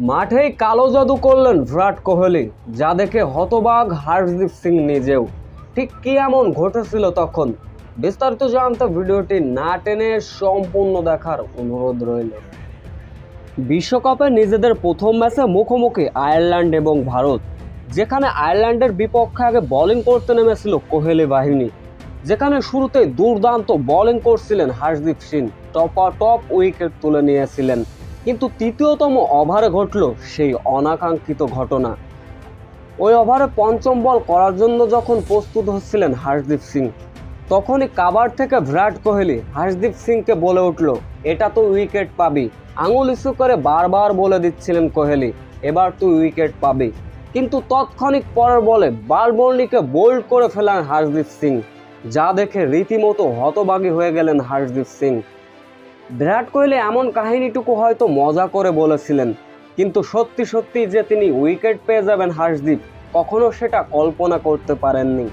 মাঠেই কালো জাদু করলেন বিরাট কোহলি, যা দেখে হতবাক হরদীপ সিং নিজেও। ঠিক কি এমন ঘটেছিল তখন, বিস্তারিত জানতে ভিডিওটি না টেনে সম্পূর্ণ দেখার অনুরোধ রইল। বিশ্বকাপে নিজেদের প্রথম ম্যাচে মুখোমুখি আয়ারল্যান্ড এবং ভারত, যেখানে আয়ারল্যান্ডের বিপক্ষে আগে বোলিং করতে নেমেছিল কোহলি বাহিনী, যেখানে শুরুতেই দুর্দান্ত বোলিং করছিলেন হরদীপ সিং, টপ উইকেট তুলে নিয়েছিলেন। কিন্তু তৃতীয়তম ওভারে ঘটল সেই অনাকাঙ্ক্ষিত ঘটনা। ওই ওভারে পঞ্চম বল করার জন্য যখন প্রস্তুত হচ্ছিলেন হরদীপ সিং, তখনই কাভার থেকে বিরাট কোহলি হরদীপ সিংকে বলে উঠল, এটা তো উইকেট পাবি। আঙুল ইস্যু করে বারবার বলে দিচ্ছিলেন কোহলি, এবার তুই উইকেট পাবি। কিন্তু তৎক্ষণিক পরের বলে বালবর্ণীকে বোল্ড করে ফেলেন হরদীপ সিং, যা দেখে রীতিমতো হতবাগী হয়ে গেলেন হরদীপ সিং। বিরাট কোহলি এমন কাহিনীটুকু হয়তো মজা করে বলেছিলেন, কিন্তু সত্যি সত্যি যে তিনি উইকেট পেয়ে যাবেন হরদীপ, কখনো সেটা কল্পনা করতে পারেননি।